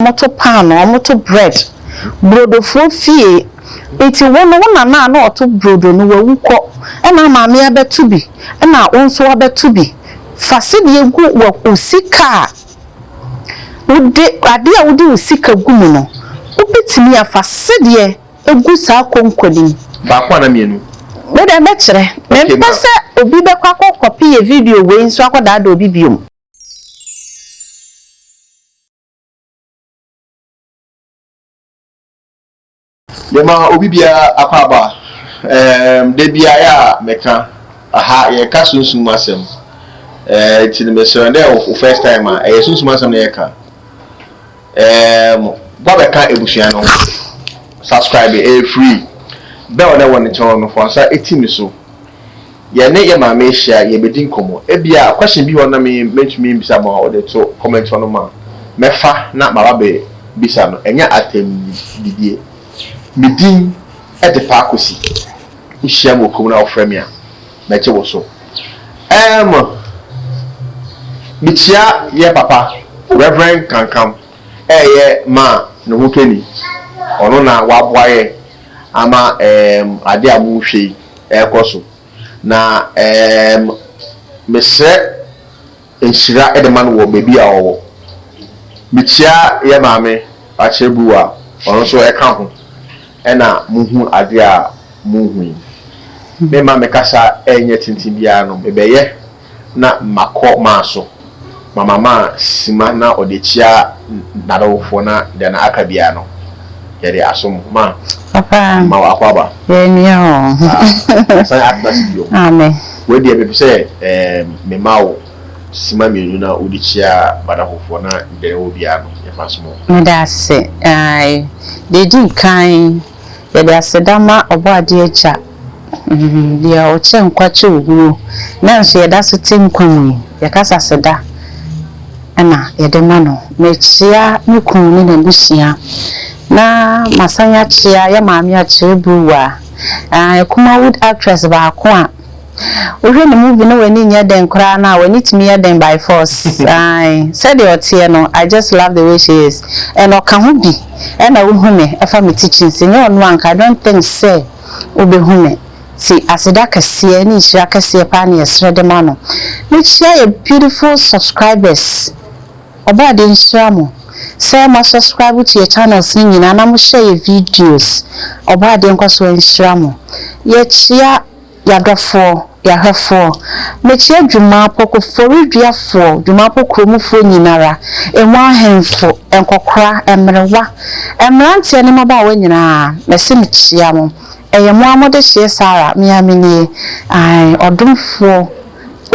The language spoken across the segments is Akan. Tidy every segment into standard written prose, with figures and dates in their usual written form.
moto pan or moto bread brodo fo fie enti wono na na oto brodo no wawuko e na maame abetu bi e na wonso abetu bi fasidi egu wo osika wode ade a wode osika gu mu no obetimi afasidi egu sa konkonim ba kwa na mienu me de me kire me pese obi be kwa copy e video we nso akoda da obi biom Yema obi bia akwaba de bia ya meka aha ye ka sunsun asem tini me so nde o first time e sunsun asem na ye ka bo be ka ebusuan no subscribe free be o na woni channel no for sa etimi so ye ne ye ma me share ye bedin komo e bia question bi wona me metumi bisa ma o de to comment on ma mefa na ma ba be bisa no enya atem didie midin e de pa akosi uhia mo komu na ofremia na che wo so mitia ye papa Reverend Kankam ye ma no hotoni ono na waboaye ama ade amu hwe ekoso na mesre enshira e de man wo baby a wo mitia ye maame achebuwa ono so e ka ho ena muhu ade a muhu me ma mekasa enye tintin bia no bebeye na makọ maso mama sima na odechia nadawfo na de na aka bia no ye de asom ma papa ma akwaba ye ni o sai advice bio amen we de be say me mawo sima menu na odechia badafo na de wo bia no ye fasomo me da se ai de din kan ye de asedama obo ade acha dia o che nkwache oguro na nso ye da so tinkwam ye kasa seda ana ye de ma no me chia me kun ni na busia na masanya chia ya maami a chebuwa kuma wood actress ba ko a ohwe ne movie no wani nya den kra na wani timi ya den by force said the otie no I just love the way she is and oka ho bi and I hu me afa me teaching se no no anka I don't think say obe hu me si aseda kase ni hira kase pa na yesre de ma no me chia beautiful subscribers oba de nshiramo say ma subscribe to your channel singing na mo share your videos oba de nkwaso nshiramo ye chia ya dofo ya hefo me chia dwuma poko foridua fo dwuma poko mufo nyinara enwa henfo enkokora emrewa emrante ne maba wa nyina me se me chia mo eye mo amode hie Sara me amini odumfo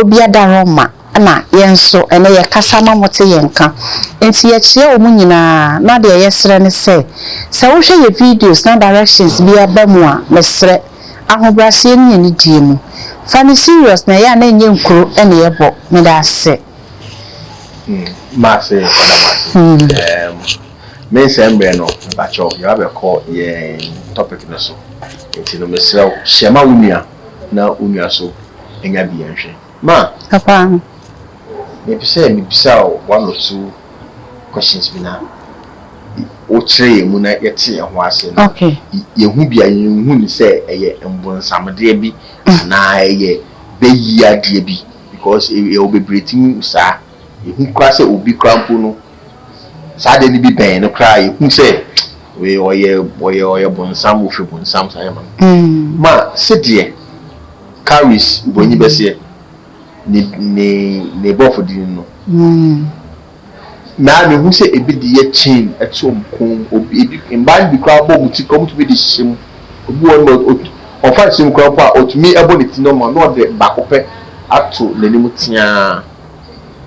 obiada Roma na yenso ene ye kasama mote yenka enti ye chia o munyina na de yesre ne se wo hwe ye videos na directions bi abamu a mesre ahobrase ni ni die mu fani serious na ya na enye nkuro ene ye bo me da se mase me sembe no bacho ya be ko ye topic ne so enti no mesre shema unia na unia so enya bi enhwe ma papa me bisa one or two questions bina o tire mu na yete ho ase no okay ye hu bia ye hu ni se eye mbonsamde bi na eye beyi ade bi because e obebretin sa ye hu kwa se obi krampo no sa de ni bi ben no kra ye hu se we oye bonsam ofi bonsam sa yema ma se de Cowries bonyi bese ne bofo din no na me hu se ebi de ye chain etom kon obi ebi mban bi kwa bo muti kom to be de shim obi won o fa shim kwa pa otumi ebo ne ti no ma no de bakope ato nanim tia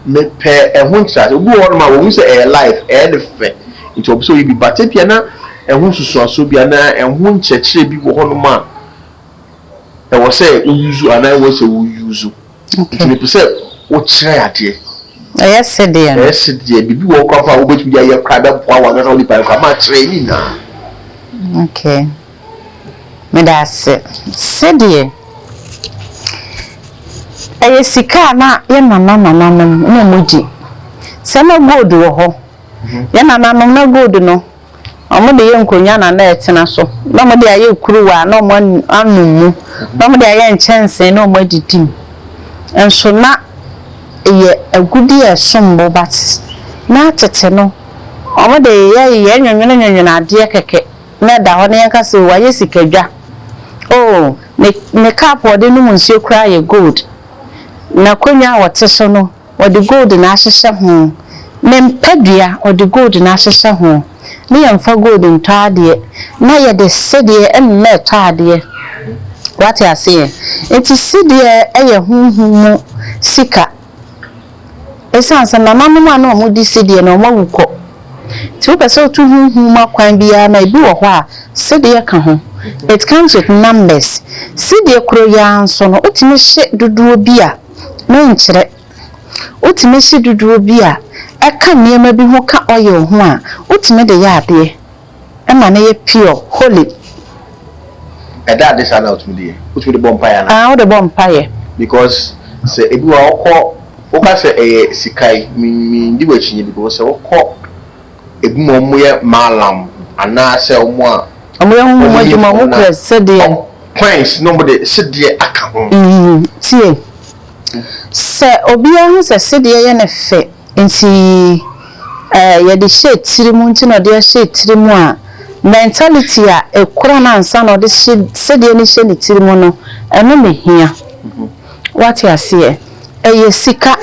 me pe ehun chat obi won ma wo hu se life de fe into obi so yi bi batepia na ehun susu aso bia na ehun chechire bi wo hono ma e wo se uyuzu ana wo se uyuzu okay me se wo kire ade yes dear bibi wo kwa fa wo betumi ya krada poa wa na oli pa kwa ma kire ni na okay me da se dear sika na ye nana na moji sama gold wo ho ya na nanom na gold no omo de ye nkonya na na etena so na mo de aye kuruwa na mo anumu na mo de aye nchense na mo didim enso na ye agudi esombo bat na tete no omo de ye nwenwena ade keke na da ho na yanka se wa ye sikadwa oh ne cap ode no nsuo kra ye gold na konya wote so no ode gold na ahyehye ho ne mpadua ode gold na ahyehye ho ne yamfa gold ntade na ye de sede en na tade what you say it is sede eye hunhumu sika esansa na mama na omo di sede na omo wuko ti o pese otu hunhumu akwan bia na ebi wo ho a sede ka ho it comes with numbers sede kro ya nso no otimi hye dodo bia na nkyere otimi hye dodo bia eka niema bi ho ka oil ho a otimi de ya ade ema na ye pure holy eda de sana otimi de bompire na o de bompire because se ebi wa okọ oka se sikai mi ndi wachinye because se okọ ebi mo ye malam ana se omo a omo ye hu adwuma mo press de points no de sede aka ho tie se obi hu se sede ye na fe nti ye de she tirimu nti no de she tirimu a mentality a ekura na ansa no de sede ni she ni tirimu no eno me hia what you say eye sika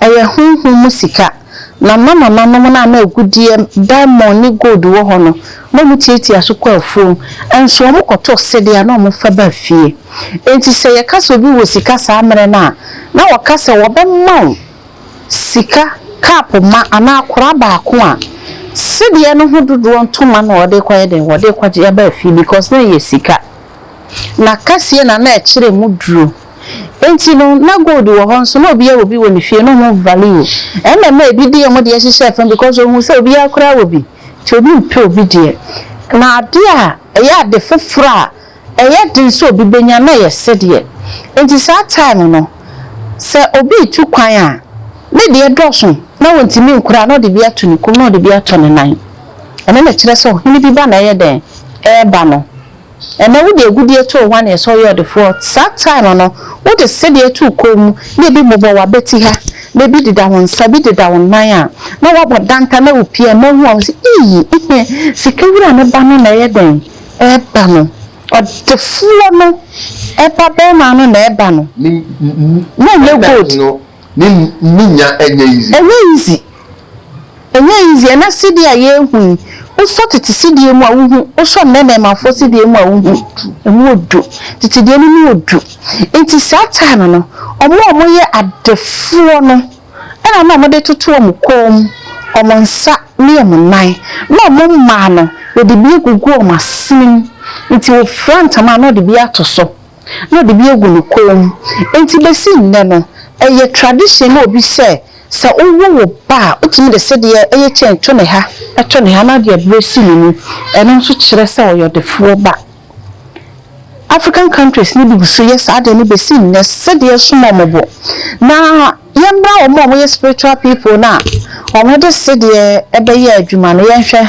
eye hunhum sika na mama na agudie diamond ni gold wo ho no mo mutieti asokwa afom enso mo koto sede a na mo fa ba fie enti se ye kasa obi wo sika sa amere na wakasa wo be ma sika cap ma ana akora ba ko a sede no ho dodo ntoma na wode kwaye den wode kwaje ba fie because na ye sika na kasie na ekire mu duro enti no na gold wo ho so na obi wo ni fie no mo value na ma ebi de mo de hyehyɛ fam because o hu se obi akora obi ti obi mpe obi de na ade a ya de fefra ya de so obi benya na ye sede enti sa time no se obi tu kwan a ne de doso na wontimi nkura na de bi ato ni kum na de bi ato ne nan na kire so hini bi ba na ye den ba no na wo de agudie to one so ye de for that time no wo de sede to kom na bi bobo wa beti ha na bi dida won sabi dida won nan a na wo bodanta na opia na hu am se sikawura na ba no na ye den ba no o de fuo no ba be ma no na ba no na le gold no ni nya easy na sede a ye hu so titi sidie mu a wuhu so nene mafo sidie mu a wuhu emu odu titi die ni odu enti sa time no omo ye adefuo no na omo de tutu omo kom omo nsa ni omo nan na omo ma no de bi egugu omo asin enti o front ma no de bi atoso na de bi egu no kom enti be si nne no eye tradition na obi say sa owo ba otimi de sede eye chencho ne ha eto ne ha na de bresi ni eno nso kire sa oyo de fuo ba African countries ni bi so yes ade ni be si ne sede so momobo na yembra omo ye spiritual people na omo de sede ebe ye adwuma no ye hwe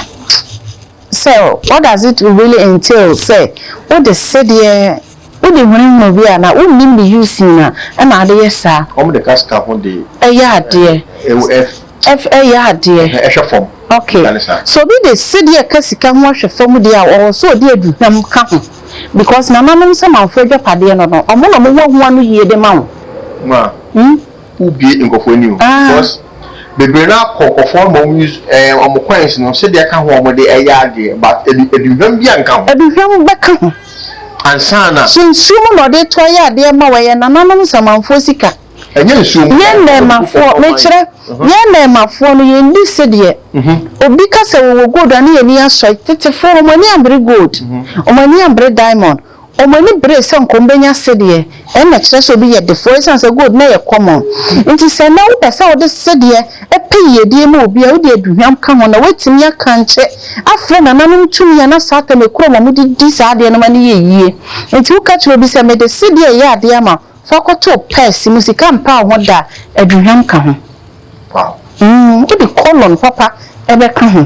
so what does it really entail say what the sede udi hunu bi ana unni mi use na na ade yesa omo de cash cap on the ya ade f ya ade form okay so bi de sede kasika ho hwe fam de a so de aduham ka ho because na nanom se manfo adwapade no no omo no mo ho anu yie de ma wo ubi nkofo ni o because bebre na kokofo mo use omo coins no sede ka ho omo de ya ade but aduham bi anka ho aduham be ka ho ansana sunsumu no de to ya de ma waye nananom samanfo sika enye nsumu ye na mafo me kire ye na mafo no ye ndi sede obi ka se wo gold ani ye ni aso tete fo mo ni ambre gold o mo ni ambre diamond o mo ni bre se nkombenya sede na kire so bi ye de fo sense gold na ye common nti se na wo pesa wo de sede ye die ma obi a wo de aduham ka ho na wetimi aka nche afre na nanom tumi ya na sata me kro mo di sa ade no ma ne ye yie nti wo ka kire obi se me de sede ye ade ama fakoto pes musika mpa ho da aduham ka ho wow wo de colon papa ebe ka ho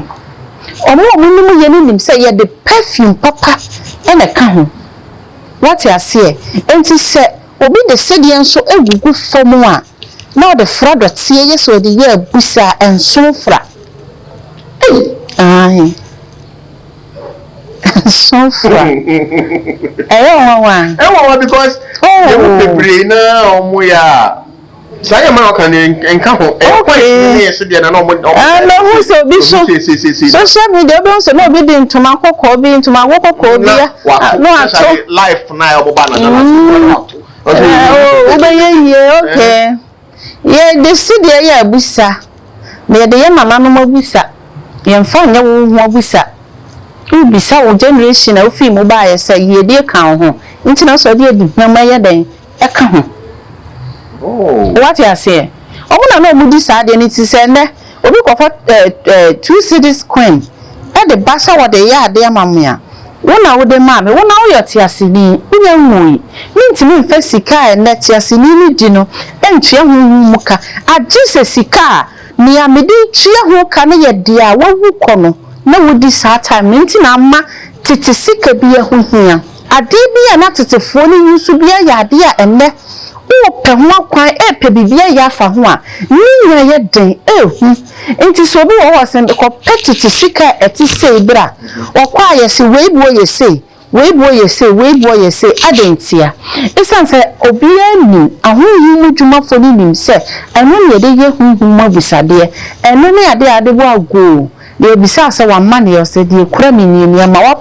omo ye nim say ye the perfume papa ene ka ho what you say enti say obi de sedie nso egugu fomu a na the frado tie ye so de ye busa enso fra ai so fra wa because you be na omo ya say ma kan enka ho e sedie na no mo no who so bi so social media be so no bi di ntoma kokko bi ntoma kokko bi no ato life na oboba na okay ye de sedie ya busa me de ye mama no mabusa ye mfa nya wo ho abusa ubisa wo generation na ofi mu ba ye say ye de kan ho nti na so de bi na ma ye den e ka ho what you say omuna na omudi sa de ni ti se ne obi ko for 2 cities coin e de basa wo de ya de amamia wona wo de ma me wona wo yoti asini unya nwui ntimi mfa sika e net asini ni di no entwe hu muka agise sika ni amedi twe hu ka na ye dia wawu kono na wodi sa time nti na amma titi sika bi hu hia ade bi na tetefo ni yusu bi ya ade a enne o pe ho kwan e pe bibia ya fa ho a ni ya den enti so bi wo sen ko petiti sika eti sei bra o kwa ye se weibo ye se adentia esanse obi ani ahohu mu dwumafo ni nim se eno ye de ye huhu mabusade eno ne ade bo ago de bisa se wa ma ne yo se de kura mi ma wa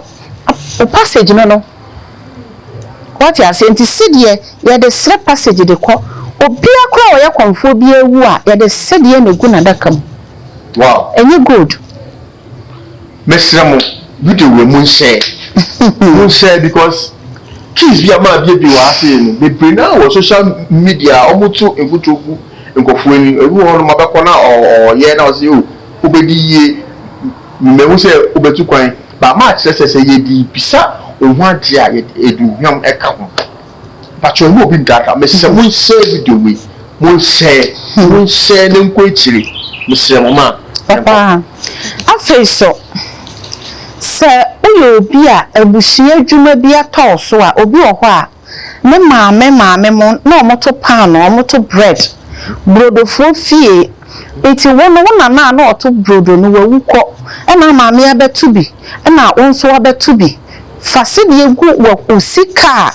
passage no what you are saying to see there you the straight passage de ko obi akwa oya konfo bi ewu a you the said ye no gu na dakam wow any good mesramo video we mun share because please be ama bi wa afi no be bring na social media omutu enkutogu enkofu ni ewu hono mabekọ na ye na o se o obedi ye mewu se obetu kwan ba ma sese ye di bisa ohun ade a eduhwam eka ho patcho mo bi data me se mun share video we mun share ne nko echire me se mo ma papa afei so se uyo obi a abusia dwuma bi atọ so a obi ohọ a ne maame mo na omoto pan omoto bread brodo fo fie eti wono na oto brodo no wawukọ e na maame abetu bi e na onso abetu bi fasidi egu wo osika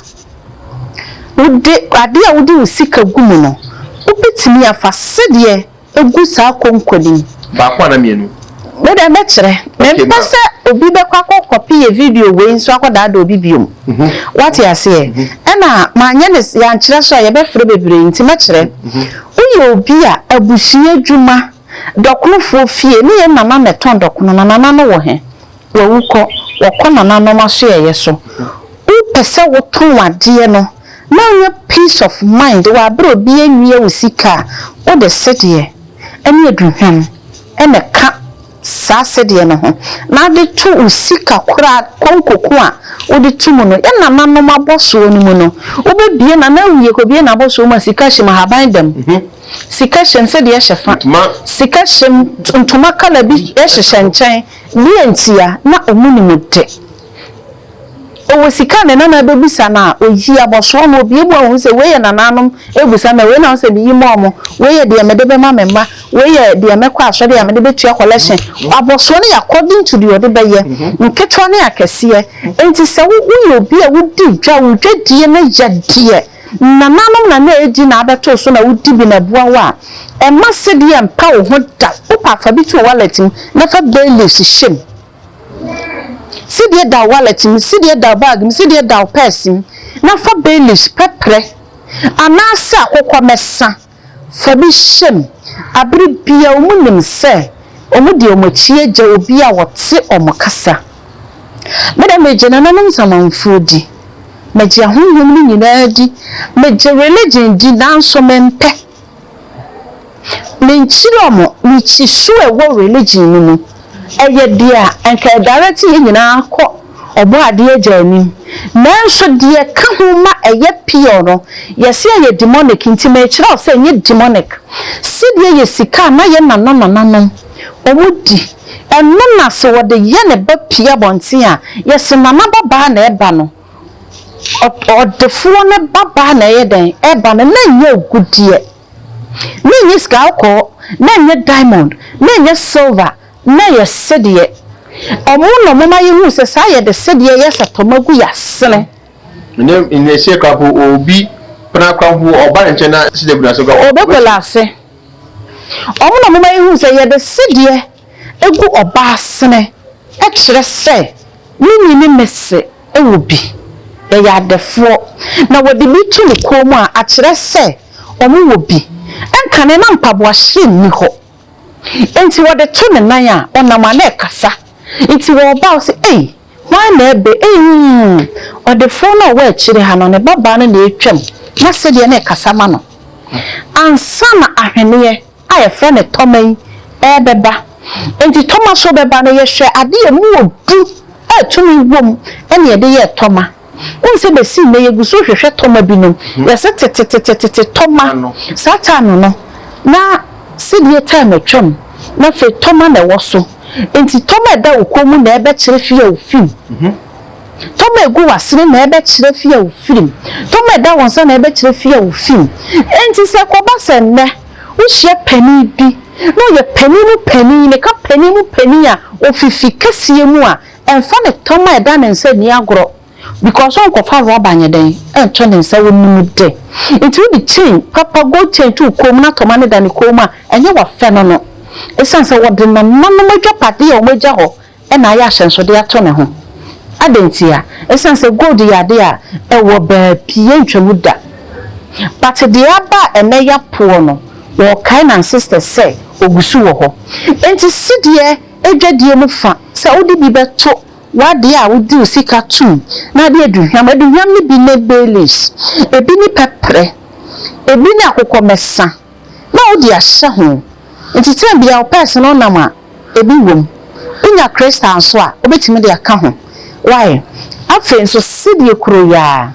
wode ade a wode osika gu mu no obetimi afasidi egu sa konkwani ba kwa na mienu beda mekere mpese obi bekwa copy a video we nso akoda da obi biom what you say na manya ne ya nkire so ye be fere bebere nti mekere uye obi a abusia dwuma dokunofo fie ne ye mama meton dokun na nana no wo he wawuko wakona nana maso ye so u pese wo ton ade no na your peace of mind wa bro bi enwie osika o de sede ene aduhwan ene ka sa sede no ho na de to osika kura konkoko a o de tumu no ena nano maboso ni mu no obebie na na wiye ko bie na boso ma sika hye mahaban dam sika hye nse de hyefa sika hye ntoma kala bi hyehyɛ nkyɛn bi entia na omuni mude owo sika ne na bebisa na oyi aboso no obi ebu ahun se we ye nananom ebusa na we na se bi yimo omo we ye de mede be ma memma we ye de mekọ asode ya mede betua collection aboso no according to the ode be ye nketwa ne akese enti se wo obi a wodi dwa wo dwadie na yadie nananom na eji na abeto so na wodi bi na bua wa e ma se de empa wo ho da upa fa bi to wallet na fa daily shishem sidie da wallet mi sidie da bag mi sidie da purse na fa bailish pepre anasa akokọ mesa fa bi shem abri bia omunim se omudi omachie gya obi a wote omokasa meda meje na nanom samanfodi meje ahunhum ni nyina di meje religion di nanso mempe menchiromo mi chisu ewo religion ni eye dia enka direct nyina akọ obo ade agani nanso de ka homa eye pio no yesi eye demonic nti me kira o se nye demonic sidie ye sika na ye nananom omudi enna so wode ye ne ba pia bonten a yes mama baba na eba no odefo ne baba na ye den eba na nye ogudie na nye skalko na nye diamond na nye silver na ye sedie omo no mama ye hu se sa ye de sedie ye satomagu ya sene ne in se ka obi pra kwa hu oba nche na sedie bu na so ga obekola ase omo no mama ye hu se ye de sedie egu oba sene e kire se ni messe e wo bi ya defo na wodi bi tu ne komu a kire se omo wo bi enka ne na mpaboa hye ni ho enti wode tu ne nan a onama na ekasa enti wo ba se why na ebe ode fo na wo akire ha no ne baba na na etwam na se de na ekasa ma no ansa na ahwene aye fe ne toman beba enti toma so beba na ye hwe ade emu odu atumi wom ene ye de ye toma unse be si me yeguso hwehwe toma bi no yese tetetetete toma sata no na sidie time atwam na fe toma na woso enti toma da ukomu na ebe kire fie ofim toma egu wasene na ebe kire fie ofim toma da wonso na ebe kire fie ofim enti se koba se ne uhye pani bi no ye pani ne ka pani a ofifi kasie mu a emfa ne toma eda ne nsa ni agro because on kofa roba nyeden ento ne nsa wonu de enti odi chain papa go chain to kom na toma ne da ne kom a enye wa fe no no esanse wode no madwa pade o magya ho e na ya hyenso de ato ne ho adentia esanse gold ya de a ewo ba pie ntwamu da but de aba eneya po no wo kai na sister say ogusu wo ho enti sidie edwadie mu fa se odi bi beto wade a wodi usika tu na de aduhwam ne bi ne belis ebi ni pepre ebi ni akokomesa na wodi ahye ho enti tren bia o person no nama ebi wom unya crystal so a obetimi de aka ho why afen so sidie kuro ya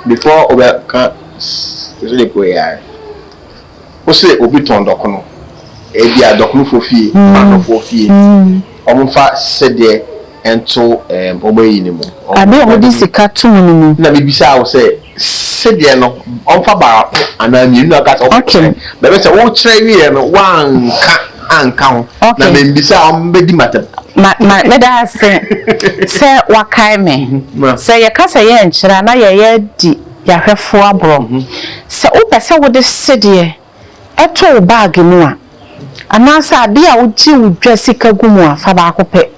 before obeka sidie kuro ya o se obi ton dokono ebi adokono fofie mano fofie omfa sidie ento oboyi ni mu abi odi sika tu mu na bibisa wo se sidie no omfa ba anami nu aka so bebe se wo kire wi no wanka anka ho na bibisa ombedi matem me da se wakai me se ye kasa ye nchira na ye di ya hwefo abro se wo pese wo de sidie eto bag mu a anasa ade a wo ji wo dwa sika gumu a fa ba kope.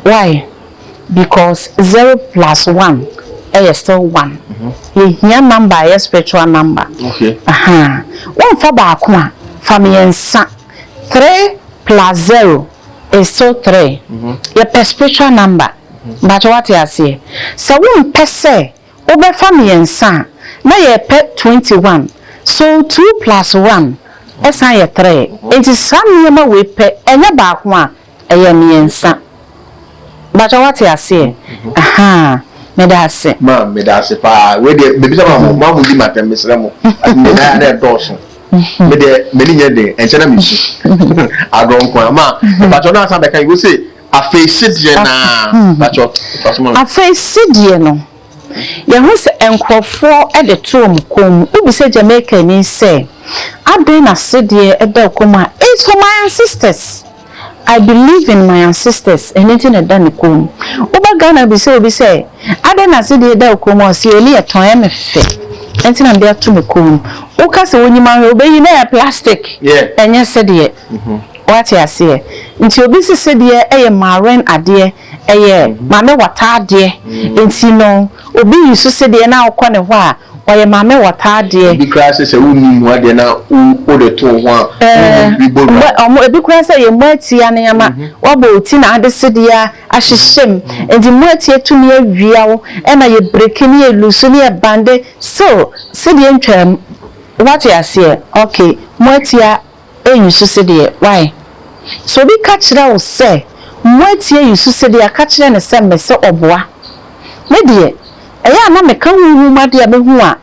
Why? Because 0 plus 1 is still 1. Your number is spiritual number. Okay. One for back family 3 plus 0 is still 3. Your spiritual number. But what you say? So one per se, over family son. Now you pet 21. So 2 plus 1 is now 3. It is some number we pay and your back one. A son. But what you say? Me da se pa we de bebi sama mo di matem mesremo me na doso me de meni nyede enche na misu adon ko ama but ona asa be kan you say afeisi die na but afeisi die no ye hu se enkrofo e de to omkom ubi se Jamaica ni say adon na se die e da okoma it's for my ancestors. I believe in my ancestors and anything that done kom. Oba Ghana be say adena se de da kom o se eli eton ya me fe. Enti na de ato me kom. O ka se wonyima obeyi na ya plastic. Enye se de. What you say? Nti obi se de eye marine ade eye mame wata ade. Enti no obi yusu se de na akọ ne ho a oye mame wata ade. Bi class se woni mu ade na o de to ho a bi bo. Omo ebi kura se ye mwati ya na yama wabo oti na ade se de ya ahyehyem. Enti mwati etumi awia wo e na ye break ni ye loose ni ye bande so se de ntwam. What you say? Okay, mwati ya yusu se de why? So bi ka kire wo se mwati ya yusu se de ka kire ne se mese oboa. Me de eya na me kan wu ma de abehu a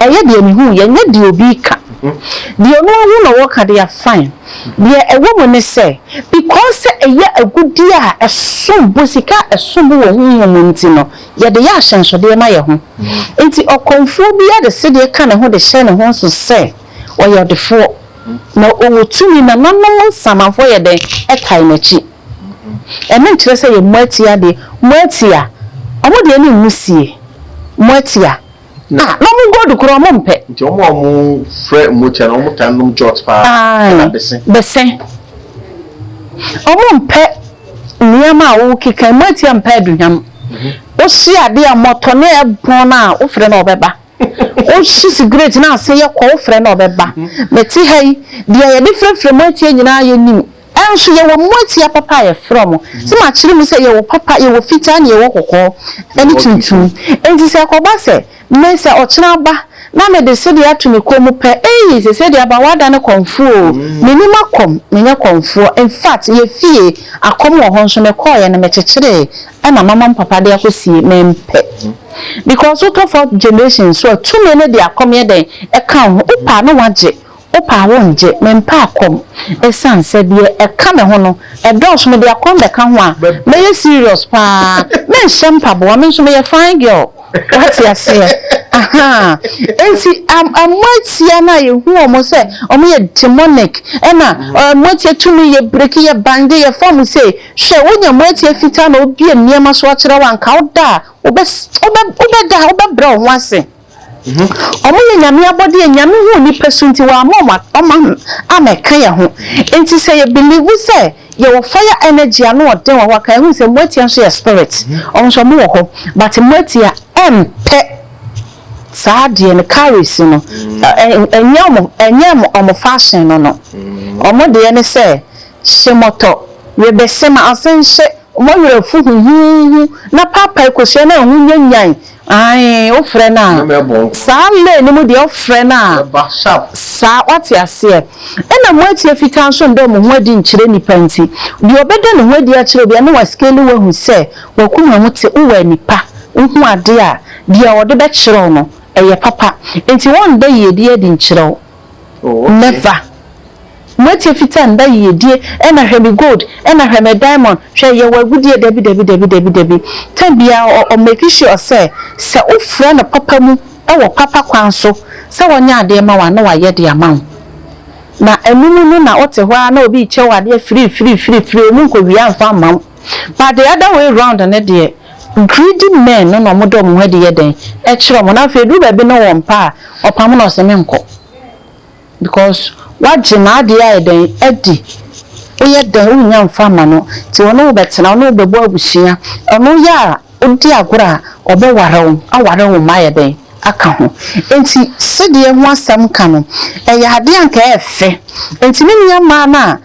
eye de me hu ye nya de obi ka The no no work at their fine. Dear a woman is say, because a year a good dear, a son busika, a son woman, yet the yashan so dear my home. It's a conphobia, the city kind of what the shine wants to say, or you're the four. No, over 2 million, no summer for your day, a time a cheap. And then to say, Mertia, the Mertia. I want the any musi, Mertia. Nah, no more go to Cromompe. Your mom, Fred Mucha, no more time, no George Park. The same. Pet Niama, who kick a mighty and pedrium. Oh, see, I dear Motone, born out, oh, friend or beba. Oh, she's great now, say your call friend or beba. Betty, hey, they are different from Mighty and you knew. And so you were Mighty papaya from. So much you say your papa, you will fit on your walk, anything to. And this Akobase, Mesa or Chnaba. Now they said they to me come per they said they about what done confu. Minima come, Mina confu. In fact, ye fee a come or honson a coy and a metachere. And a mamma and papa they could see men pet. Because what of 4 generations so 2 many they are coming there a come upa no one jet. Opa won't jet men pa come. A son said ye a come hono a dose may be a come the canwa. May you serious pa may some pabo means to be a fine girl. What's your say? Aha. And see, I'm what Siana, you who almost say, or me a demonic. Emma, what you to me, you break your band, your form say, shall when your mighty fit on will be a near my swatch around count da, or best, over brown once. Omo nyame abode nyame hu ni person ti wa mama am a kaya ho enti say you believe say your fire energy ano ode wa waka hu say mwati an so your spirit onso mo ho but mwati a empe saadie ne Cowries no enyam omo fashion no omo de ne say shemoto we be sema asense omo yere fu hu na papa ekosia na hu nyanyan ai o frena sa le ni mu de o frena sa what ya say na mwati afita so ndo mo ho adi nkire nipa nti de obeda ne ho adi a kire bia na wa scale wa hu say wa kuma mu te uwa nipa hu ade a bia wo de be kire no eye papa nti won da ye de adi nkire o never mwati afita nda ye die na hwemi gold na hwemi diamond hwe ye wa gudie debi tambia o make sure say o friend papa mu e wo papa kwan so se wonya ade ma wa na wa ye de amount na enunu na ote hwa na obi che wa de free mu ko wi amfa mam but the other way round na de greedy men no mo do mo hade ye den e kire mo na fe du ba bi no won pa opam na o se menko because what Jinadi den Eddie oye den unya mfama no ti wono betena wono bebo abusia ono ya odi agora obeware aware wo maye den aka ho enti sedie ho asam ka no ya ade anka efe enti menya ma na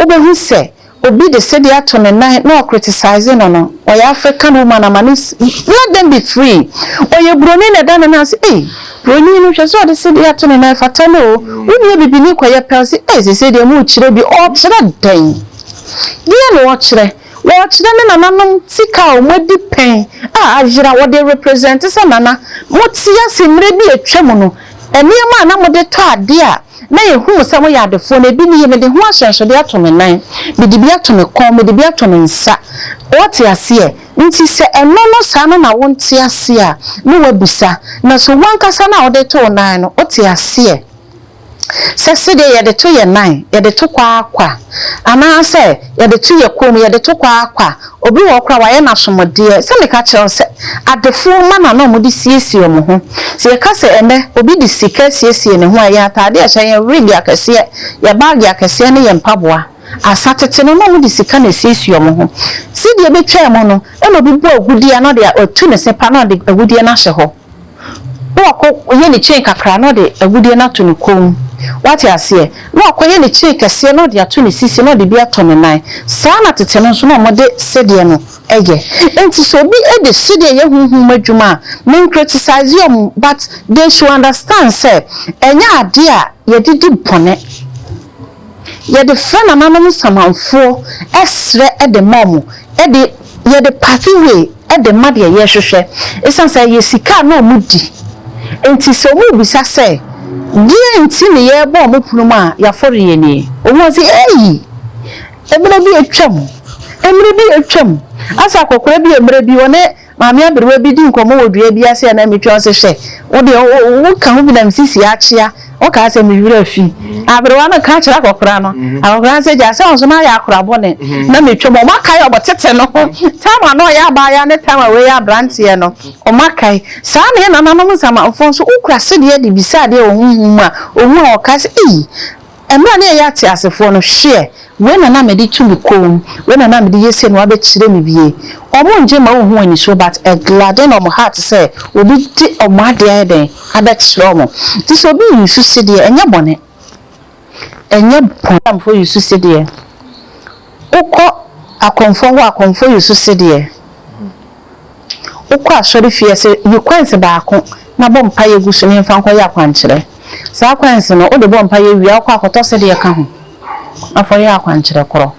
obehu se obi de sedie ato ne nan na criticize no oya African woman amanis let them be free oye broni na dan na say broni no hwe so de sedie ato ne nan fatalo uni bibini kwaye pelsi se de mu kire bi o kire dan die no o kire ne nananom sika o modi pen ajira wo de represent se nana motia simre bi atwam no eniema na mode to ade a na yehu se mo ya defo na bi ni ye me de ho ahyenso de ato me nan me de bi ato me kon me de bi ato me nsa what ase nti se enono sa no na wonte ase a ne wabusa na so wankasa na ode to nan no ote ase se de ye de to ye nan ye de to kwa ana se ye de to ye kom ye de to kwa obi wo kra wa ye na somode se me ka kire se adefo mana na mo de siesie mo ho se ka se ene obi de sika siesie ne ho ya atade a hye rig akase ye bag akase ne ye mpaboa asatete no mo de sika na siesie mo ho si de be twa mo no e no bi bo agudie na de otu ne sepa na de agudie na hye ho wo ko ye ne chain kakra na de agudie na to ne kom what you say no akoye ne chi kese no de ato ne sisi no de bi ato ne nan sa na tete no so no mo de sedie no eye enti so bi e de sedie ye hunhun madwuma men criticize you but they should understand say enya ade a ye didi bone ye de fana nanom samanfo esre e de mom e de ye de pathway e de made ye hwehwe esan say ye sika no mudi enti so mu bisa say Dear Tini, ye bomb Puma, ya for ye. O was ye. Emre bi atwam. Emre bi atwam. Asa kokora bi emre bi one maame aberewa bi di nkomo odua bi ase na metwa se hye. Wo de wo ka ho bi na msisi achia. O ka ase mewira afi. Aberewa na ka kira kokora no. Akokora se ja se onso na ya akora bone. Na metwa mo makai obotete no. Tama no ya ba ya ne tama we ya brantie no. O makai. Sa na na nanom sama mfonso ukura se de de bisa de ohunhum a ohu a o ka se emra na ya ti asefo no hye we na me di tumi kom we na me di yese no abekire me bie omo nje ma wo hu ani so but a gladden of heart say obi di omade eden abekire omo ti so bi yusu se de enye bone for yusu se de ukọ akonfo yusu se de ukọ asori fie se yekwanse baako na bom pa yegusu ne mfa nkọ ya kwankire sa kwanse no o de bom pa ye wi akọ akoto se de ka ho afọ ya kwankire koro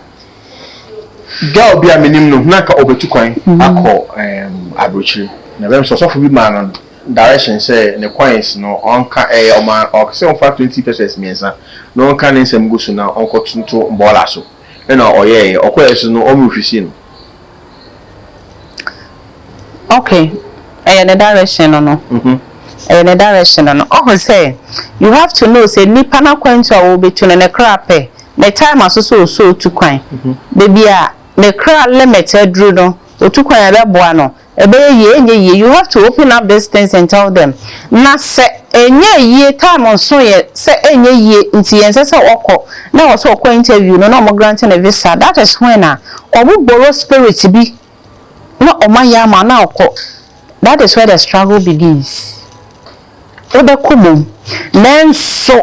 ga obi aminim no na ka obetu kwan akọ abrochiri na bem so bi man direction say ne coins no onka oma okse on fa 20% miensa no onka ne nsem gusu na onko tunto mbola so na oye okoyesu no omufisi no okay the direction no the direction no oh say you have to know say nipa na kwantu a wo betu ne krape the time so to kwan baby a the crowd limited dru no otu kwan ya beboa no ebe ye you have to open up these things and tell them na se enye ye time so ye se enye ye nti yense se okọ na wo so okọ interview no na mo granting a visa that is when obu borrow spirit bi na omaya ma na okọ that is where the struggle begins oda kumum nenso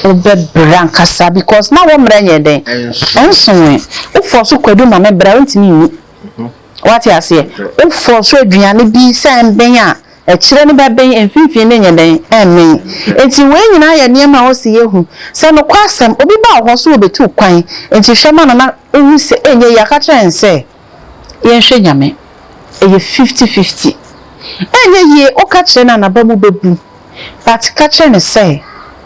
obe brankasa because na wo mrenye den enso we force kwadu ma me bra ntini ni what you say o force aduane bi semben a e kire ne beben emfimfin ne nyeden emi enti we nyina ya niam a o se yehu se no kwasem obi ba ho so obetu kwan enti hwema na ehu se enye ya ka tren se ye hwe nyame e 50-50 enye ye o ka kire na ba mu bebu but ka kire ne se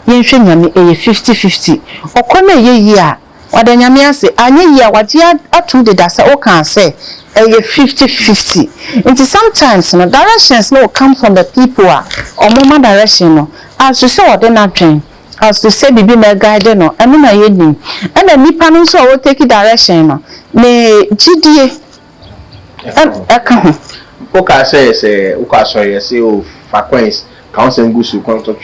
ye hwe nyame e 50-50 okona ye yi a wada nyame ase anye yi a wade atu de da se o kan se 50-50. Into sometimes no directions no come from the people or mama direction no. As to say what they not train, as to say bibi me guide no, and na yedi. And the nipa no so will take direction no. Me GDA. Oka say oka sorry say o frequency council gusu control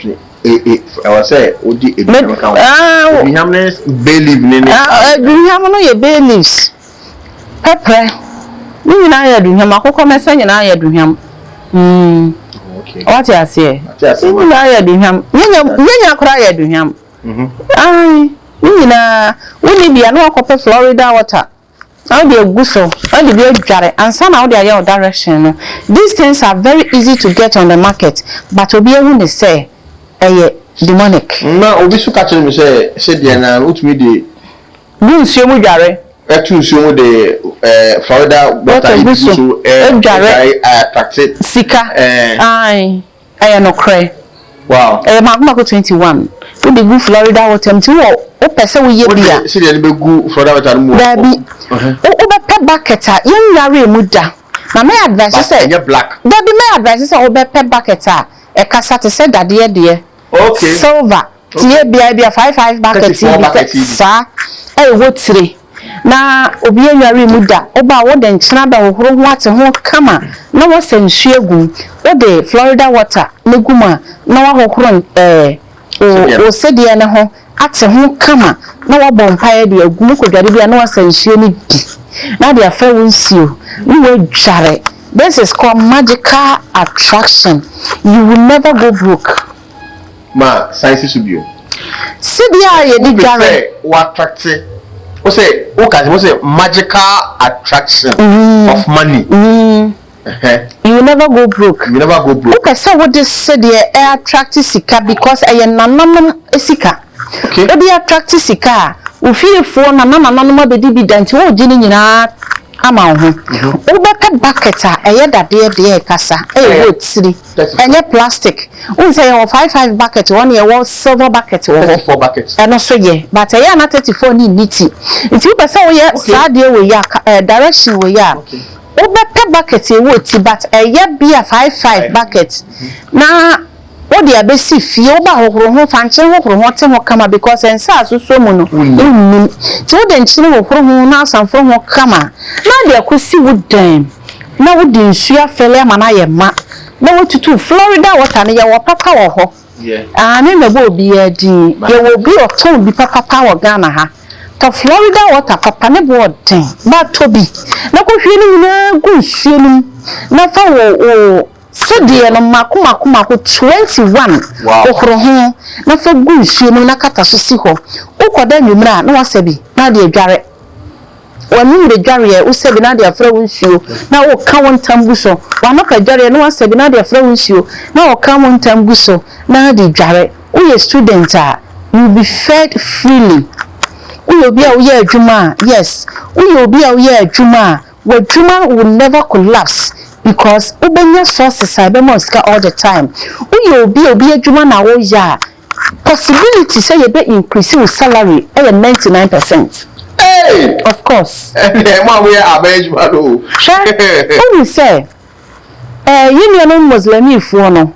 I was say odi ebi account. We have bailiff nene. We have no ye bailiffs. Pepper. Ni na ya duham akoko mesa nyina ya duham okay what you say ni na ya duham nyanya akora ya duham ai ni na woni bia na akope Florida water how dey guso how dey be dware ansa na how dey your direction no these things are very easy to get on the market but obi ehu ne say demonic na obi su ka tell me say dey na utumi dey bu nsuo mu dware etu nsuo de Florida water so attracted sika ai no cray wow Mako 21 we dey go Florida water mti o pese we ye bia se dey be go Florida water mu baby o be pe bucket a yen yare mu da na me advice say black baby me advice say o be pe bucket a e kasa te say dade de okay silver tie bia 55 bucket sa e wo tire na obi enware mu da oba wo de nkyena da hohoro ho ate ho kama na wo sensu egu wo de Florida water neguma na wo hohoro o sedie ne ho ate ho kama na wo bompae de egu mu kodware bia na wo sensu ni di na de afa wo nsuo ni wo dware. This is called magical attraction. You will never go broke. Ma science subio sidia ye di dware wo attract we say magical attraction of money. You will never go broke. You never go broke. Okay, so what this said here attract sika because nanam sika. Okay. What they attract sika? We feel for nanam be di bidanti wo gini nyina ama ho ubeka bucket a eye dade de kasa wo tiri enye plastic wo say your 55 bucket one ye wo silver bucket 34 buckets eno so ye but eye na 34 ni niti nti pese wo ye saade we ya direction we ya ubeka bucket e wo ti but eye bia 55 bucket na what the abesi fie oba hokoro ho fanche hokoro ho te ho kama because ensa asuso mu no unnim ti o de nchire hokoro ho na asanfo ho kama na de akosi wudan na wo de nsu afele ama na ye ma na wo tutu Florida water ne ye wo papa wo ho ne na bo obi ya di ye wo bi o ton bi papa wo Ghana ha to Florida water papa ne bo den ba tobi na ko hwie ni na gu nsuo nim na fa wo Sidi no makumako 21 okoro ho na fa gu nsuo no na kata so si ho ukoda nwumra na wasabi na de adware wanu de dware e usabi na de afra nsuo na wo ka won tambu so wanaka dware na wasabi na de afra nsuo na wo ka won tambu so na de dware we student you be fed freely we obi a we adwuma yes we obi a we adwuma we adwuma will never collapse because ubenya sources cybermoska all the time we obi adwuma na wo ya possibility say you be increase your salary 99%. Hey, of course ma we abejuma do we say union Muslim fu no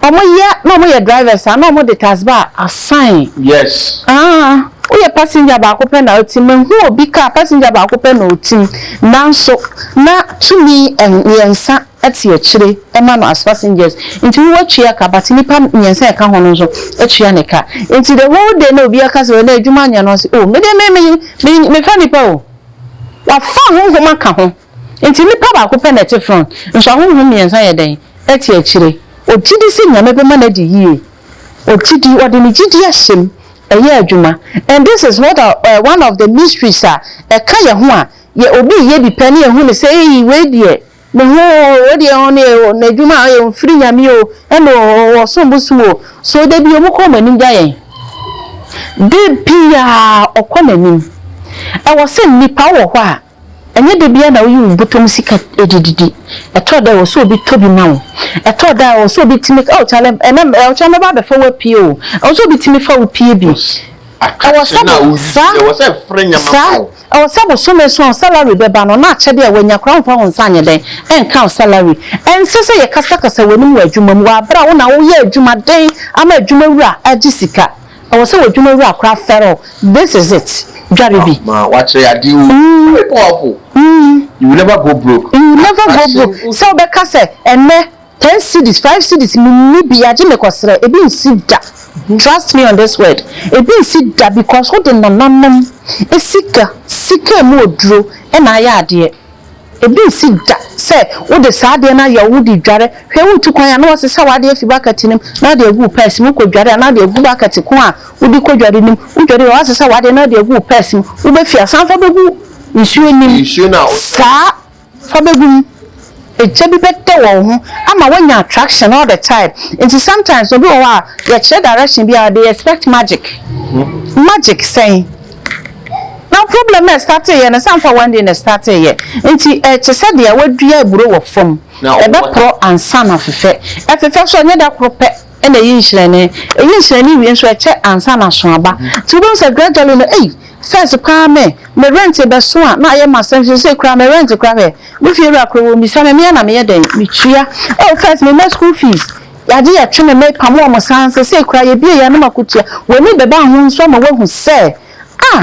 omo drivers na omo de tasba assign yes we passenger ba ko pe na oti me hu obi ka passenger ba ko pe na oti nanso na tumi enyensa ati akire e ma no as passengers nti wo twia ka but nipa nyensa e ka ho no so atwia ne ka nti the whole day na obi aka so na adwuma anya no so me de me fa nipa o wa fa ho ho maka ho nti nipa ba ko pe na te front nso ho ho nyensa ye den ati akire ogidi si nyame be ma na di yie ogidi odi ni gidi ahyem adwuma and this is what one of the mysteries ka ye ho a ye obi ye bi pani ye hu ne say we die me ho we die on na adwuma ye free nyame o e no so busuo so de bi omo ko mani gya yen de bia okonanim e wo se nipa wo ho a enye de bia na oyi butom sika edididi eto da wo so obi tobi mawo eto da wo so obi timi o chale enam e chale ba be fa wa pie o so obi timi fa wo pie bi I was a friend I was so salary be ba no na chede e wanya kra mfa won sanye den en count salary en so ye kasa wani mu adwuma mu wa bra wo na wo ye adwuma den ama adwuma wura agi sika I was so adwuma wura kra fero this is it Jaribi. Ma, watch your deal. Very powerful. You will never go broke. You will never go broke. So because and 10 cities, 5 cities, maybe I didn't consider it being sit that. Trust me on this word. It being sit that because what the non is sicker more drew and I idea. It being sit that say what the sad na your woody jare. Who to quite know what's how I did if you back at him. Now they go pass you could jare, now they go back at the corner. Would you could jare him? Would you ask how I did not they go pass him? Who be fear some for the boo? You should now, sir, for the boo. A chubby better one. I'm a one attraction all the time. And sometimes when you are your chair direction, they expect magic. Magic saying. No problem is starting here, and some for one day starting here. And to say the word dear bro from now, a pro and son of a fair. If the first one, that crop and a usually we ensure check and son of Swaba. So those are gradually, first come me rent a swan. Now I must say, cram a rent to crab. If you're a crew, Miss Samamiana, me a day, oh, first, me no school fees. Ya dear, trim and make come on, son, say, cry a beer, and no could when we the bound some of who say.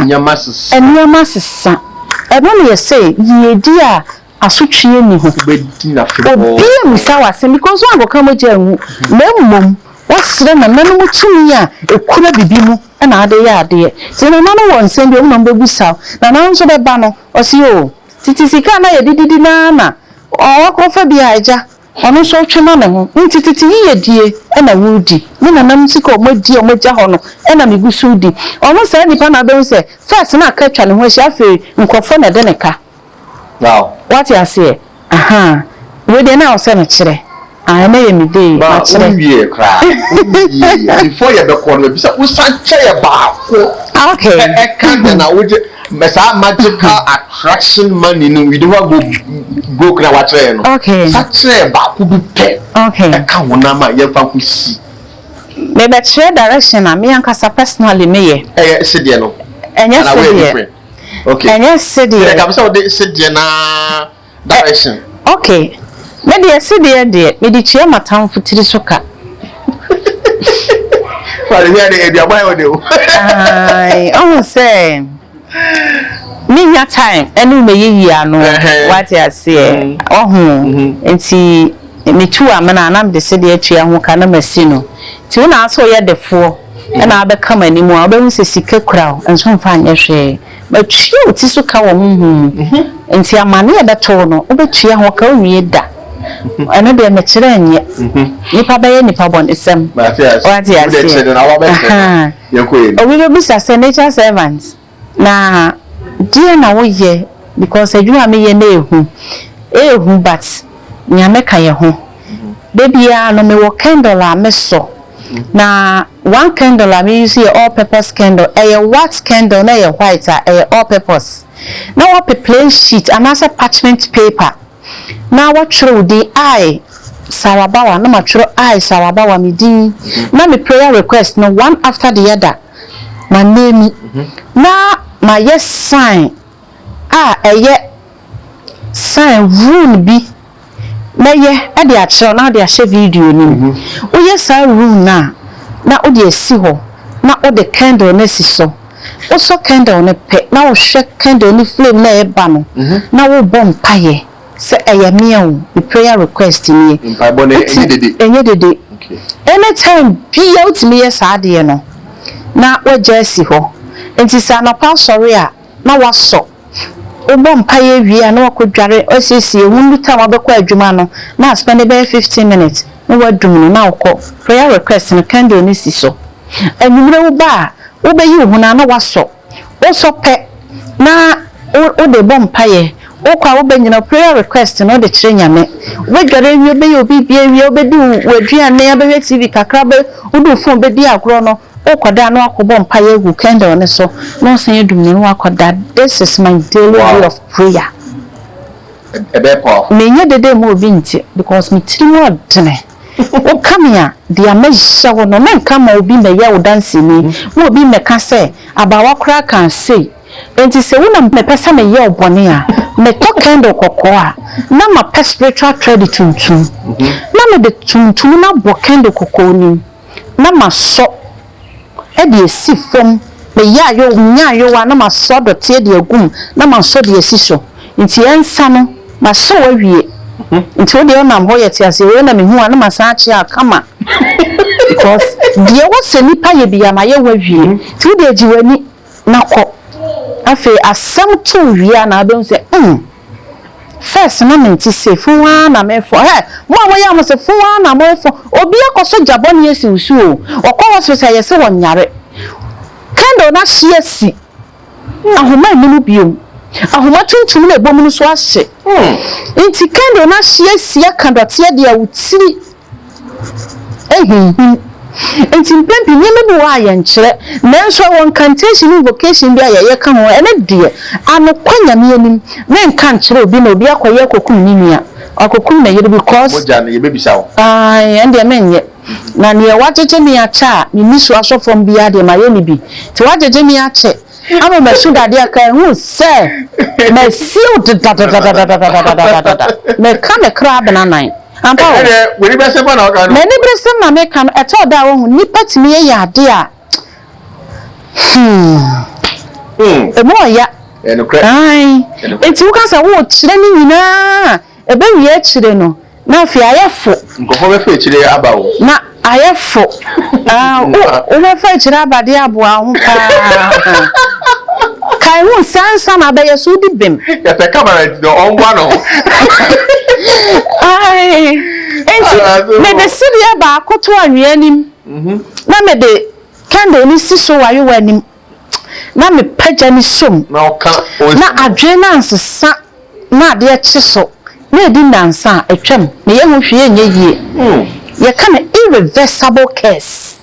Your masses and your masses, son. I only say, ye dear, I should cheer me. Oh, Miss Hours, and because one will come with you. No, what's them a man with 2 years? It could be Bimu, and I dear. So no one send your number with south. Now, answer the banner or see you. Titisicana, did nana. Or offer beaja. Ono so twema me ho ntititi ye die na wudi me na nam sika omodi omogya ho no na me gusu di ono say nipa na be say first na aka twa ne ho hia fe nkofo na de ne ka wow what you say aha we dey na o say me kire ah na ye me dey ma kire wie kra before you be call me bisa usan che ba ko okay e kan na wo Mesa magical attraction money no we don't go na wa try no. Okay. Such ba ku bi pe. Okay. E ka wona ma ye fa ku si. Me be try direction na me ankasa personally me ye. Sidie no. Enye sidie. Okay. Enye sidie. E ka so de sidie na direction. Okay. Me de sidie de me di tue matam futiri soka. Wale here de dia boy o de o. Ai, oh say. Me nya time enu me yiyi ano. What you say? Enti me tu amana na me de sidie atue ho ka na masino. Ti una so ye defo. E na abeka manimu abehu se sika kura enso mfa anye hwe. Ba tue ti so ka wo enti amane e beto no obetue ho ka owie da. Ano de me kire anye. Nipa ba ye nipa bon esem. What you say? Obi be bisa say nature servants. Na dear na wo ye because adwuma me ye na ehu but nyame ka ye ho. Baby no me wo candle a me so. Na one candle I mean you see all purpose candle wax candle na ye white all purpose na what plain sheet and also parchment paper na what through the eye sawabawa na matro eye sawabawa mi din na me prayer request no one after the other my name na my yes sign sign rune bi na ye e de achiro na de ahye video ni o yes rune na o de esi ho na o de candle na si so o so candle na pe na o hwe candle ni flame na e ba no na wo bom paye se eye mia o the prayer request ni enye dede okay anytime bi out me yes ade no na wo jesi ho enti sa na pa sorry a na waso Obon paye wi na wakodware osisi ehunu ta wabekọ adwuma no na spend about 15 minutes na wadum na okọ prayer request na candle ni siso enumre wo ba wo be yi ohuna na waso wo so pe na wo de bom paye wo kwa wo be nyina prayer request no de kire nyame wo dware wi be yi obi bia wi obedu waduane abehwe TV kakra be wo do phone be di agro no okoda no akobo mpaye gu candle ne so no san edum ne no akoda. This is my daily way of prayer. Me nye dede mo obi nti because me tiri mo odene o come here dia me hye no men kama obi me ye wo dance ni mo obi me ka se abawa kra kan say enti se wo na me pesa me ye obone a me to candle kokko a na ma spiritual credit tuntum na me de tuntum na bo candle kokko ni na ma so e de esi fom me ya yo nya yo wa na ma so do tie de agum na ma so de esi so nti ensa no ma so wa wie nti o de na ho ye ti ase we na me hu na ma sa achi akama because de wo se nipa ye bia ma ye wa wie ti o de ji wani na ko afi asem to wie na be se first na me ti se fu wa na me fo mo wa ya mo se fu wa na mo fo obi akoso jaboni esi usu o okwa so se ye se wonyare candle na hye si ahoma ni mu biom ahoma tuntum na ebom so ahye nti candle na hye si akandote de awutiri nti mpempi nyeme bi wa aye nkyere nanso won cantation invocation bi aye ka ho ene de ano kwanya me anim me nka nkyere obi na obi akoye akokum ni nua akokum na yere because oja na ye bebisa wo ende menye na ne wajeje mi acha mi nisu asofom bia de ma ye ni bi ti wajeje mi ache amo me su dade aka hu se me siu da me ka me kra bana nan ampa we ni bese ba na oka no me ni brese ma me kan eto da wo hu ni patimi ye ade a emo ya enokre ai enti uka sa wo kire ni nyina ebe wie kire no na fi ayefo nkofo be fe kire abawo na ayefo o me fe kire abade aboa ho pa kai hu sansa na be yesu di bem ya pe camera no onwa no ai enti me de sidia ba akoto anweanim na me de candle ni siso wayo wanim na me pagya ni som na oka na adwena nsesa na ade echiso na edi nansa atwam me ye ho hwe nye yie ye ka na irreversible curse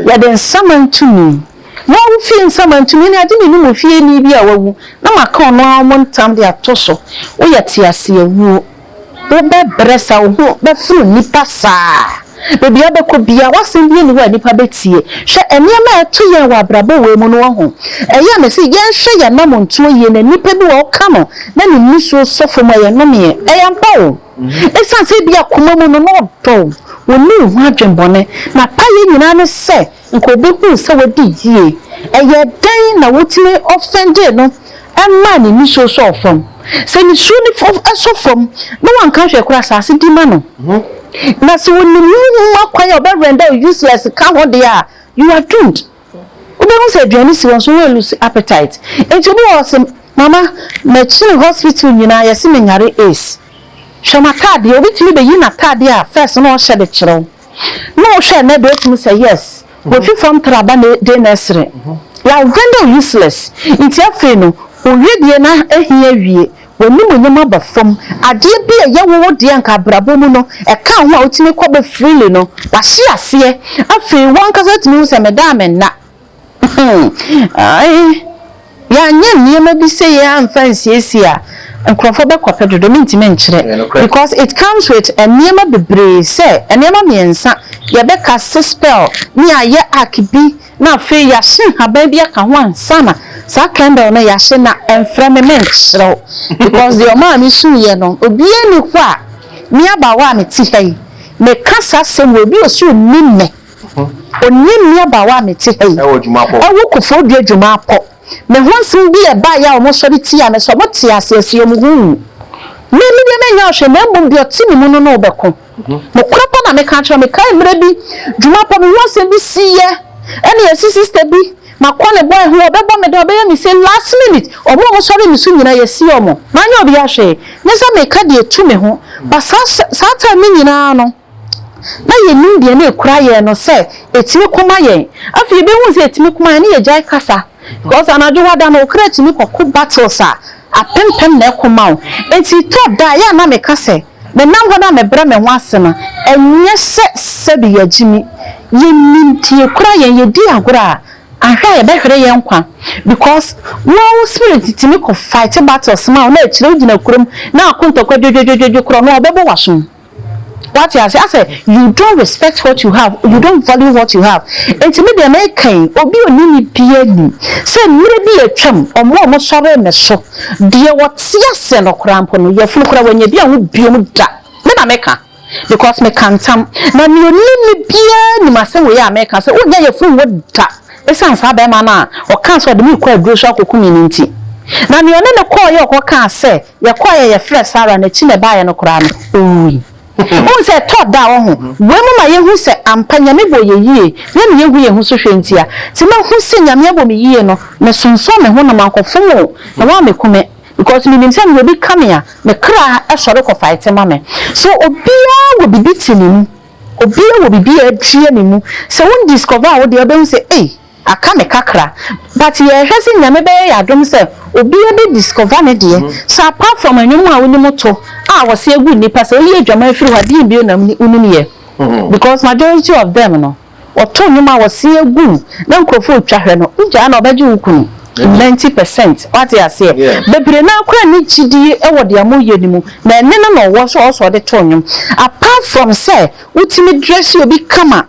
ya den summon to me wo fie nsama ntumi ne ade ne mu fie ni bi a wawu na maka ono amontam de atoso wo ye te ase awu wo be bresa wo be furu nipa saa bebi abeko bia wasem bi ni wa nipa betie hwe eniema eto yen wa brabo we mu no ho eya me se yen hwe ya na montuo ye na nipa bi wo ka no na ni niso sofo ma ye no me eya mpa wo esa se bia kuma mu no no do woni hu adwenbone na paye nyina ne se nko behu se wadi yie eye dan na wotime offende no emma ni niso so ofom se ni su ni fof asofom no wan ka hwe kura asase di ma no na so when you akwan your render useless can hold there you are doomed we don't say aduane si won so we lose appetite enti obi was mama na chin hospital nyina yesi me nyare ace shoma card obi timi be yi na card ya first no share the chiro no share na do timi say yes we fit from traba de nursery you are render useless enti afre no owie na ehia wie woni munyama bafom ade bia ye wo de anka brabo mu no e ka ho a otimi kwa be freely no wa hye ase afi won kasa timi se medame na ai ya nyema bi se ya amfansi esia nkrofo be kwape dodo mintime nkyere because it comes with nyema bebre se nyema miensa ye be ka spell ni aye akibi na afi ya hye haban bi aka ho ansana sa candle na ya hye na enfremement kyerɛ because the man mi su ye no obi ani kwa mi abawa me ti hei me kasa sem obi osu nimme onim mi abawa me ti hei ewo kofo du adwuma akɔ me honsu bi e ba ya o mo sori ti ya me so mo ti asese mu hu me de me nya hwe me mbom bi oti ni mu no no beko mo kropa na me ka kyerɛ me kai mre bi dwuma pɔ me honsu bi siye ene yesi sister bi makone boy who obeba me do be me say last minute omo sorry me su nyina yesi omo manya obi ahwe ne so me ka de etu me ho ba sa time nyina no na ye nimde na ekura ye no say etimi kuma ye afi be hu say etimi kuma ye ne ye jai kasa because anadwo wada no okra etimi kokko battles a apempem na ekuma o enti top da ya na me ka say me nam ho na me bra me ho ase no enye se bi ya jimi ye nimti ekura ye di agora ahwa ye behwere ye nkwa because wo spirit timi ko fight battles ma na ekire ugina kurom na akontokwa dwedwedwedwe kro no obebo wasom what you say you don't respect what you have, you don't value what you have. Enti me de me kan obi oni ni bia ni se mire bi atwam omo sore me so de wote ase no krampo no ye funu kra wanya bia ho biom da me na meka because me kantam na me oni ni bia ni mase wo ya meka se onya ye funu wo da esan sa be ma na o kan so de me kwa aduro so akokumi ni nti na me one ne call ye o kan se ye call ye fresh Sarah na chi ne ba ye no kra no o se to da wo ho we mu ma ye hu se ampanya me bo ye yie na me ye hu ye hu so hwentia ti ma hu se nyame bo me yie no me sonso me ho na mankofo mo na wa me kume because me nim se me be come here me kra e sore ko fight ma me so obia wo bibi tinimu obia wo bibi adue ni mu so won discover wo de be hu se aka me kakra but ye hwese nyame be ya dom se obia be discover ne de so apart from anyum a woni moto was say good nipa say ye dwama free wa bi bi na ununi ye because majority of them no oto nyuma was say good na nkofo twahwe no nja na obaji ukunu 90% what you say bebre na akwa ni chidi e wode amoye ni mu na ene na wo so de to nyum apart from say utimi dress obi kama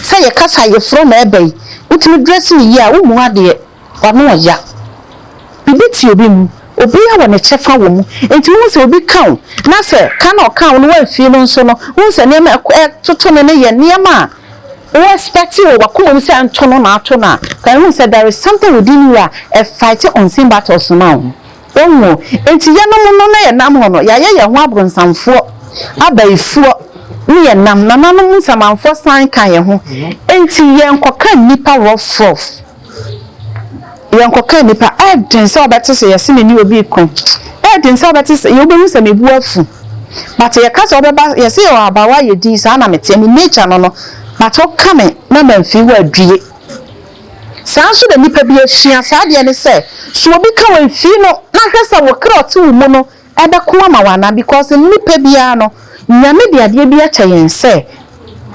say ye kasa ye from ebe utimi dress ni ye a wo mu ade wa no ya bibiti obi mu obi ya wona chefa wo mu enti wo se obi kan na se kan o kan no wa fi no nso no wo se ne toto ne ye niema wo expect wo wakoma mu se anto no na ato na kan wo se there is something within you a fight on sim battles now onwo enti ya no mu no na ye nam ho no ya ye ho abronsamfo abaifuo ni ye nam na nanom nsamanfo san kan ye ho enti ye nkokan nipa rough yankoka nipa den so obete se yesi ni obi kon den so obete se yobe hu se mebu afu but ye ka so obeba yesi o abawa ye di sa na mete mi nature no but o kame na manfi wa adue sa so de nipa bi afia sa de ne se so obi ka wa fi no na hwesa wo krot wo mu no ebe ko ama wana because nipa bia no nyame de ade bi acha yen se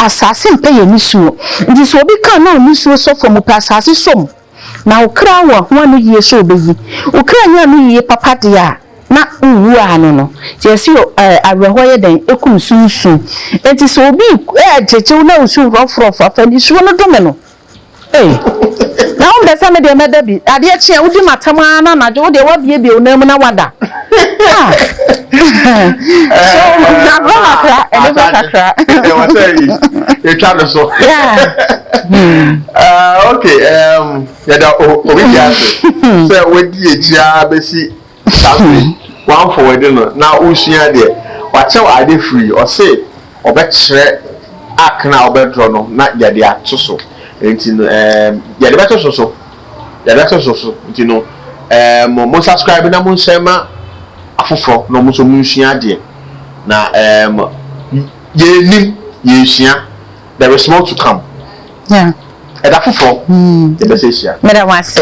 asase mpe ye nisuo ndi so obi kan na nisuo so from pe asase som na okra wo ho anu ye so obeyi okra nya anu ye papa dia na nwu anu no je si awehoye den ekum sunsun enti so obi jeje na usu rofrof afa nisuo no dome no na o de sa me de meda bi ade a udi matama na najo de wa bie bie onam na wada so na goma kra e ba kra e wa say e try so okay ya da obi ya say we di etia besi sabi one forward no na o sua de wa chew ade free o say obe kire akna obe draw no na ya de atoso enti no ya de beto so enti no mo subscribe na mo sema afofo no mo so mo sua de na ye nim ye sua there is more to come yeah e da fofo e be se sua me da wase